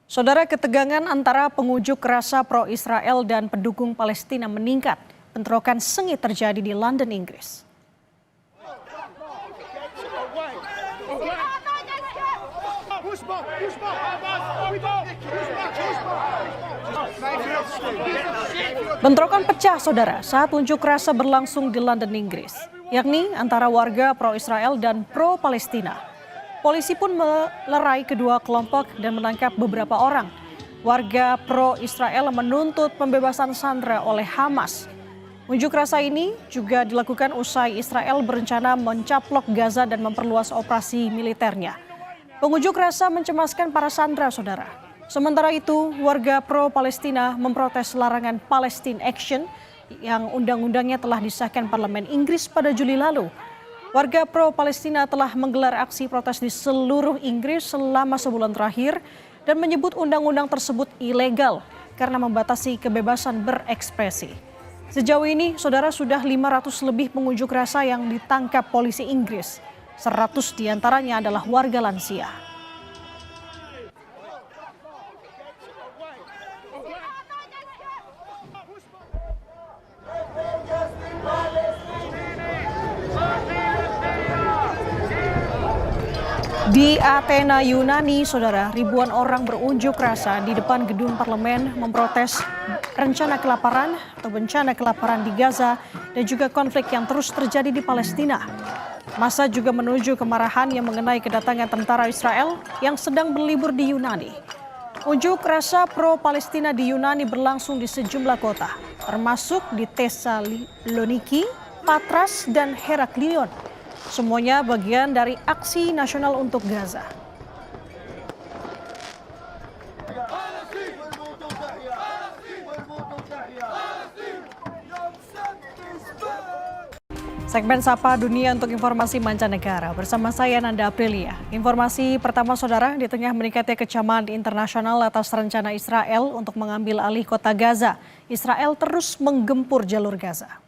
Saudara, ketegangan antara pengunjuk rasa pro-Israel dan pendukung Palestina meningkat. Bentrokan sengit terjadi di London, Inggris. Bentrokan pecah, saudara, saat unjuk rasa berlangsung di London, Inggris, yakni antara warga pro-Israel dan pro-Palestina. Polisi pun melerai kedua kelompok dan menangkap beberapa orang. Warga pro-Israel menuntut pembebasan sandera oleh Hamas. Unjuk rasa ini juga dilakukan usai Israel berencana mencaplok Gaza dan memperluas operasi militernya. Pengunjuk rasa mencemaskan para sandera, saudara. Sementara itu, warga pro-Palestina memprotes larangan Palestine Action yang undang-undangnya telah disahkan Parlemen Inggris pada Juli lalu. Warga pro-Palestina telah menggelar aksi protes di seluruh Inggris selama sebulan terakhir dan menyebut undang-undang tersebut ilegal karena membatasi kebebasan berekspresi. Sejauh ini, saudara, sudah 500 lebih pengunjuk rasa yang ditangkap polisi Inggris. 100 diantaranya adalah warga lansia. Di Athena, Yunani, saudara, ribuan orang berunjuk rasa di depan gedung parlemen memprotes rencana kelaparan atau bencana kelaparan di Gaza dan juga konflik yang terus terjadi di Palestina. Massa juga menuju kemarahan yang mengenai kedatangan tentara Israel yang sedang berlibur di Yunani. Unjuk rasa pro-Palestina di Yunani berlangsung di sejumlah kota, termasuk di Thessaloniki, Patras, dan Heraklion. Semuanya bagian dari aksi nasional untuk Gaza. Segmen Sapa Dunia untuk informasi mancanegara. Bersama saya Nanda Aprilia. Informasi pertama, saudara, di tengah meningkatnya kecaman internasional atas rencana Israel untuk mengambil alih kota Gaza, Israel terus menggempur jalur Gaza.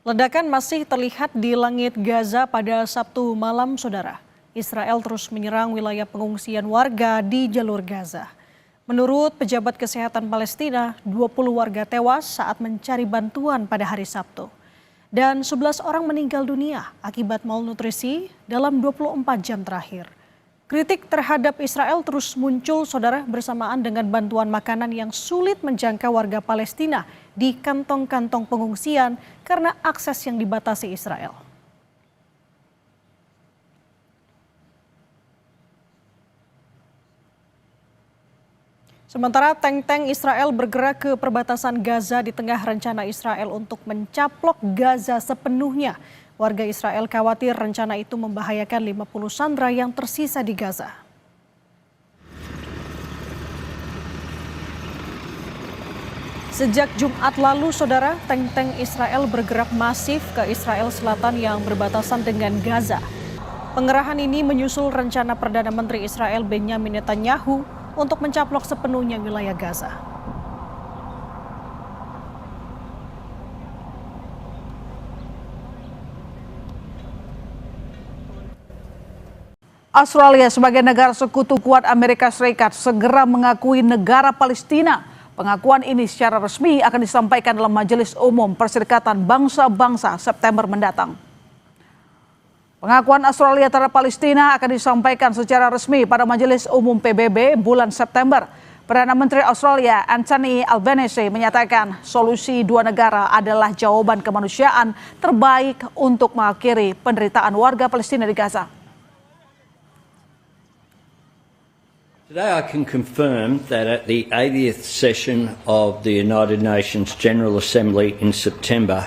Ledakan masih terlihat di langit Gaza pada Sabtu malam, saudara. Israel terus menyerang wilayah pengungsian warga di jalur Gaza. Menurut pejabat kesehatan Palestina, 20 warga tewas saat mencari bantuan pada hari Sabtu. Dan 11 orang meninggal dunia akibat malnutrisi dalam 24 jam terakhir. Kritik terhadap Israel terus muncul, saudara, bersamaan dengan bantuan makanan yang sulit menjangkau warga Palestina di kantong-kantong pengungsian karena akses yang dibatasi Israel. Sementara tank-tank Israel bergerak ke perbatasan Gaza di tengah rencana Israel untuk mencaplok Gaza sepenuhnya. Warga Israel khawatir rencana itu membahayakan 50 sandera yang tersisa di Gaza. Sejak Jumat lalu, saudara, tank-tank Israel bergerak masif ke Israel Selatan yang berbatasan dengan Gaza. Pengerahan ini menyusul rencana Perdana Menteri Israel Benjamin Netanyahu untuk mencaplok sepenuhnya wilayah Gaza. Australia sebagai negara sekutu kuat Amerika Serikat segera mengakui negara Palestina. Pengakuan ini secara resmi akan disampaikan dalam Majelis Umum Perserikatan Bangsa-Bangsa September mendatang. Pengakuan Australia terhadap Palestina akan disampaikan secara resmi pada Majelis Umum PBB bulan September. Perdana Menteri Australia Anthony Albanese menyatakan solusi dua negara adalah jawaban kemanusiaan terbaik untuk mengakhiri penderitaan warga Palestina di Gaza. Today I can confirm that at the 80th session of the United Nations General Assembly in September,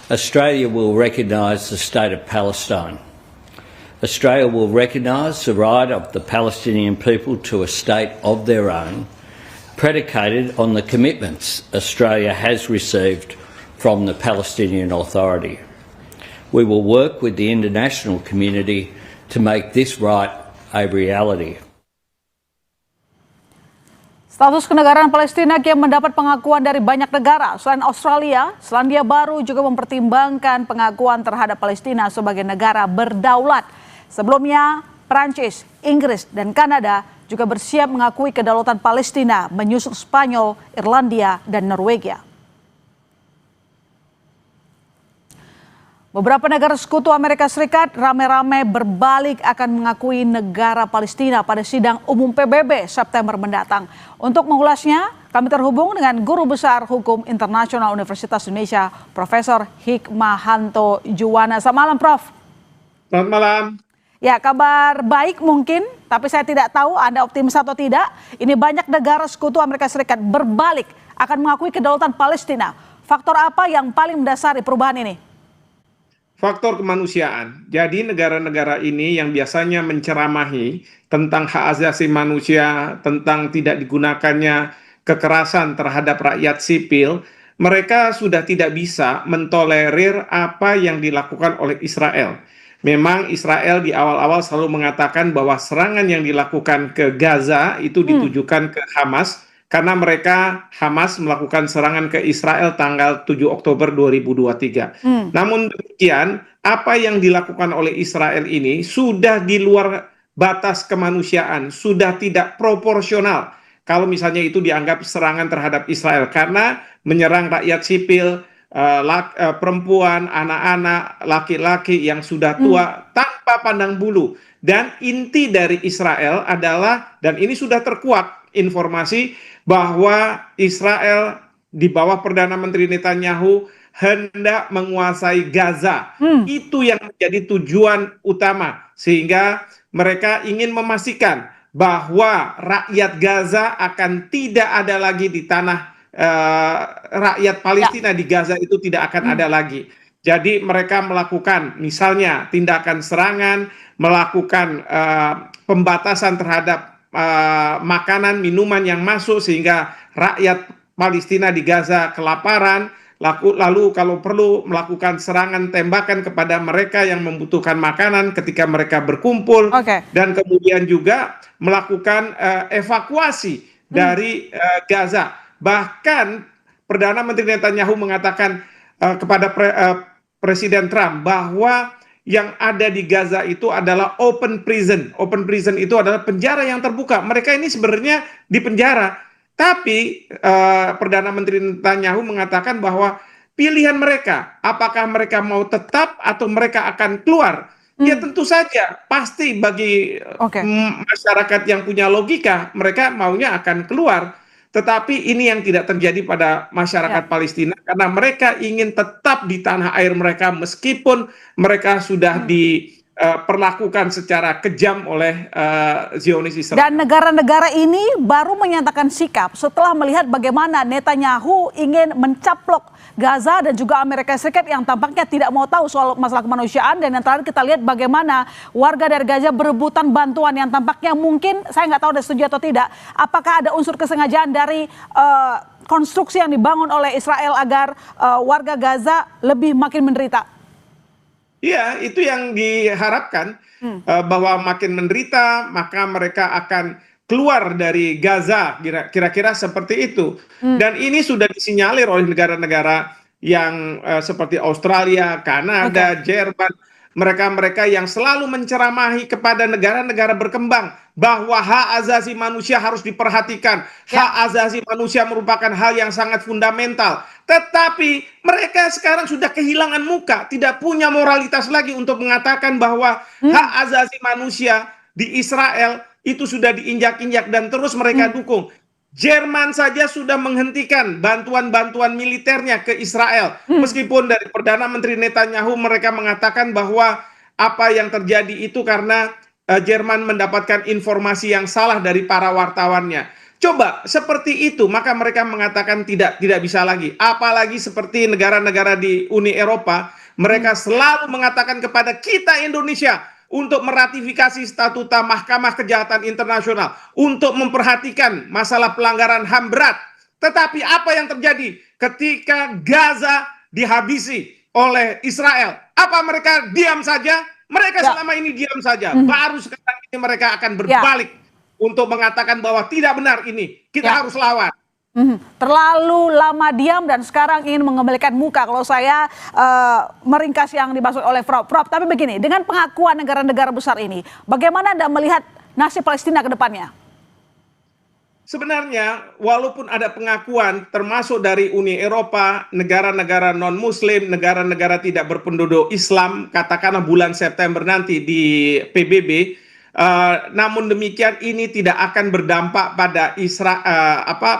Australia will recognise the state of Palestine. Australia will recognise the right of the Palestinian people to a state of their own, predicated on the commitments Australia has received from the Palestinian Authority. We will work with the international community to make this right a reality. Status kenegaraan Palestina yang mendapat pengakuan dari banyak negara. Selain Australia, Selandia Baru juga mempertimbangkan pengakuan terhadap Palestina sebagai negara berdaulat. Sebelumnya, Prancis, Inggris, dan Kanada juga bersiap mengakui kedaulatan Palestina menyusul Spanyol, Irlandia, dan Norwegia. Beberapa negara sekutu Amerika Serikat rame-rame berbalik akan mengakui negara Palestina pada sidang umum PBB September mendatang. Untuk mengulasnya, kami terhubung dengan Guru Besar Hukum Internasional Universitas Indonesia, Profesor Hikmahanto Juwana. Selamat malam, Prof. Selamat malam. Ya, kabar baik mungkin, tapi saya tidak tahu Anda optimis atau tidak. Ini banyak negara sekutu Amerika Serikat berbalik akan mengakui kedaulatan Palestina. Faktor apa yang paling mendasari perubahan ini? Faktor kemanusiaan. Jadi negara-negara ini yang biasanya menceramahi tentang hak asasi manusia, tentang tidak digunakannya kekerasan terhadap rakyat sipil, mereka sudah tidak bisa mentolerir apa yang dilakukan oleh Israel. Memang Israel di awal-awal selalu mengatakan bahwa serangan yang dilakukan ke Gaza itu ditujukan ke Hamas, karena mereka Hamas melakukan serangan ke Israel tanggal 7 Oktober 2023. Namun demikian, apa yang dilakukan oleh Israel ini sudah di luar batas kemanusiaan, sudah tidak proporsional. Kalau misalnya itu dianggap serangan terhadap Israel, karena menyerang rakyat sipil, perempuan, anak-anak, laki-laki yang sudah tua tanpa pandang bulu. Dan inti dari Israel adalah, dan ini sudah terkuak informasi, bahwa Israel di bawah Perdana Menteri Netanyahu hendak menguasai Gaza. Itu yang menjadi tujuan utama, sehingga mereka ingin memastikan bahwa rakyat Gaza akan tidak ada lagi di tanah rakyat Palestina di Gaza, itu tidak akan ada lagi. Jadi mereka melakukan misalnya tindakan serangan, melakukan pembatasan terhadap makanan, minuman yang masuk sehingga rakyat Palestina di Gaza kelaparan, lalu kalau perlu melakukan serangan tembakan kepada mereka yang membutuhkan makanan ketika mereka berkumpul, dan kemudian juga melakukan evakuasi dari Gaza. Bahkan Perdana Menteri Netanyahu mengatakan kepada Presiden Trump bahwa yang ada di Gaza itu adalah open prison. Open prison itu adalah penjara yang terbuka. Mereka ini sebenarnya di penjara. Tapi Perdana Menteri Netanyahu mengatakan bahwa pilihan mereka, apakah mereka mau tetap atau mereka akan keluar. Ya tentu saja, pasti bagi masyarakat yang punya logika, mereka maunya akan keluar. Tetapi ini yang tidak terjadi pada masyarakat Palestina, karena mereka ingin tetap di tanah air mereka meskipun mereka sudah diperlakukan secara kejam oleh Zionis Israel. Dan negara-negara ini baru menyatakan sikap setelah melihat bagaimana Netanyahu ingin mencaplok Gaza dan juga Amerika Serikat yang tampaknya tidak mau tahu soal masalah kemanusiaan. Dan yang terakhir kita lihat bagaimana warga dari Gaza berebutan bantuan yang tampaknya mungkin, saya nggak tahu ada setuju atau tidak, apakah ada unsur kesengajaan dari konstruksi yang dibangun oleh Israel agar warga Gaza lebih makin menderita? Iya, itu yang diharapkan, bahwa makin menderita maka mereka akan keluar dari Gaza, kira-kira seperti itu. Dan ini sudah disinyalir oleh negara-negara yang seperti Australia, Kanada, Jerman, mereka-mereka yang selalu menceramahi kepada negara-negara berkembang bahwa hak asasi manusia harus diperhatikan. Hak asasi manusia merupakan hal yang sangat fundamental. Tetapi mereka sekarang sudah kehilangan muka, tidak punya moralitas lagi untuk mengatakan bahwa hak asasi manusia di Israel itu sudah diinjak-injak dan terus mereka dukung. Jerman saja sudah menghentikan bantuan-bantuan militernya ke Israel. Meskipun dari Perdana Menteri Netanyahu mereka mengatakan bahwa apa yang terjadi itu karena Jerman mendapatkan informasi yang salah dari para wartawannya. Coba seperti itu, maka mereka mengatakan tidak bisa lagi. Apalagi seperti negara-negara di Uni Eropa, mereka selalu mengatakan kepada kita Indonesia untuk meratifikasi statuta Mahkamah Kejahatan Internasional, untuk memperhatikan masalah pelanggaran HAM berat. Tetapi apa yang terjadi ketika Gaza dihabisi oleh Israel? Apa mereka diam saja? Mereka selama ini diam saja. Baru sekarang ini mereka akan berbalik untuk mengatakan bahwa tidak benar ini. Kita harus lawan. Terlalu lama diam dan sekarang ingin mengembalikan muka. Kalau saya meringkas yang dimaksud oleh Prof. Tapi begini, dengan pengakuan negara-negara besar ini, bagaimana Anda melihat nasib Palestina ke depannya? Sebenarnya, walaupun ada pengakuan termasuk dari Uni Eropa, negara-negara non-Muslim, negara-negara tidak berpenduduk Islam, katakanlah bulan September nanti di PBB, namun demikian ini tidak akan berdampak pada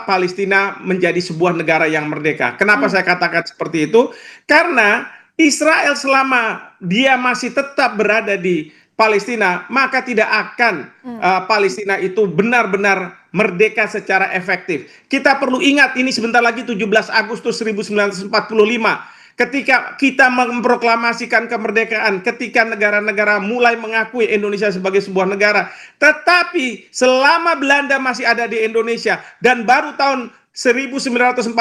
Palestina menjadi sebuah negara yang merdeka. Kenapa saya katakan seperti itu? Karena Israel selama dia masih tetap berada di Palestina, maka tidak akan Palestina itu benar-benar merdeka secara efektif. Kita perlu ingat ini sebentar lagi 17 Agustus 1945. Ketika kita memproklamasikan kemerdekaan, ketika negara-negara mulai mengakui Indonesia sebagai sebuah negara, tetapi selama Belanda masih ada di Indonesia dan baru tahun 1949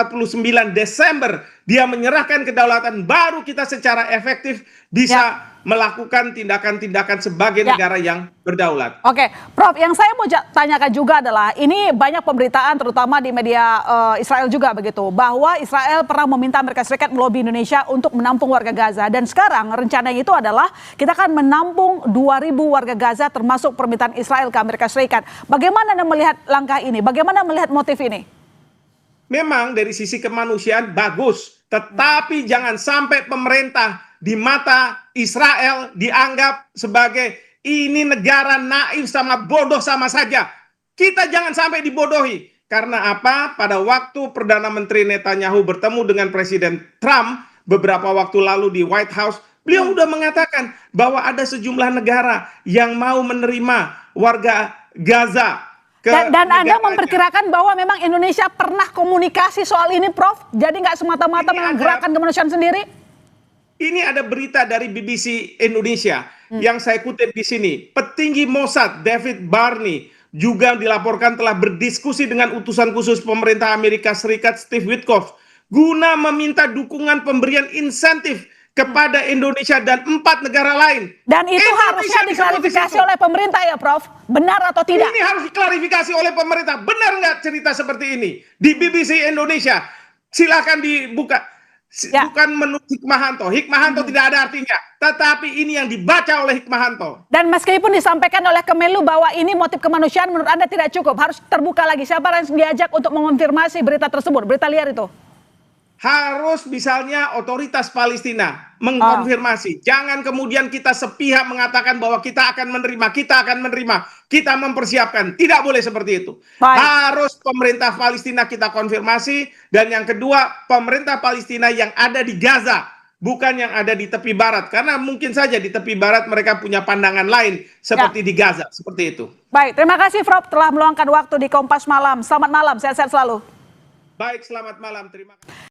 Desember dia menyerahkan kedaulatan, baru kita secara efektif bisa melakukan tindakan-tindakan sebagai negara yang berdaulat. Oke, Prof, yang saya mau tanyakan juga adalah ini banyak pemberitaan terutama di media Israel juga begitu, bahwa Israel pernah meminta Amerika Serikat melobi Indonesia untuk menampung warga Gaza, dan sekarang rencananya itu adalah kita akan menampung 2.000 warga Gaza termasuk permintaan Israel ke Amerika Serikat. Bagaimana Anda melihat langkah ini? Bagaimana melihat motif ini? Memang dari sisi kemanusiaan bagus, tetapi jangan sampai pemerintah di mata Israel dianggap sebagai ini negara naif sama bodoh sama saja. Kita jangan sampai dibodohi. Karena apa? Pada waktu Perdana Menteri Netanyahu bertemu dengan Presiden Trump beberapa waktu lalu di White House, beliau sudah mengatakan bahwa ada sejumlah negara yang mau menerima warga Gaza. Dan Anda memperkirakan bahwa memang Indonesia pernah komunikasi soal ini, Prof? Jadi nggak semata-mata menggerakkan kemanusiaan sendiri? Ini ada berita dari BBC Indonesia yang saya kutip di sini. Petinggi Mossad David Barney juga dilaporkan telah berdiskusi dengan utusan khusus pemerintah Amerika Serikat Steve Witkoff guna meminta dukungan pemberian insentif kepada Indonesia dan 4 negara lain. Dan itu harusnya diklarifikasi oleh pemerintah ya, Prof? Benar atau tidak? Ini harus diklarifikasi oleh pemerintah. Benar nggak cerita seperti ini? Di BBC Indonesia, silakan dibuka. Bukan menurut Hikmahanto. Hikmahanto tidak ada artinya. Tetapi ini yang dibaca oleh Hikmahanto. Dan meskipun disampaikan oleh Kemenlu bahwa ini motif kemanusiaan, menurut Anda tidak cukup. Harus terbuka lagi. Siapa yang diajak untuk mengonfirmasi berita tersebut, berita liar itu? Harus misalnya otoritas Palestina mengkonfirmasi. Jangan kemudian kita sepihak mengatakan bahwa kita akan menerima, kita mempersiapkan. Tidak boleh seperti itu. Harus pemerintah Palestina kita konfirmasi. Dan yang kedua, pemerintah Palestina yang ada di Gaza, bukan yang ada di tepi barat. Karena mungkin saja di tepi barat mereka punya pandangan lain seperti di Gaza. Seperti itu. Baik, terima kasih Prof telah meluangkan waktu di Kompas Malam. Selamat malam, sehat-sehat selalu. Baik, selamat malam. Terima kasih.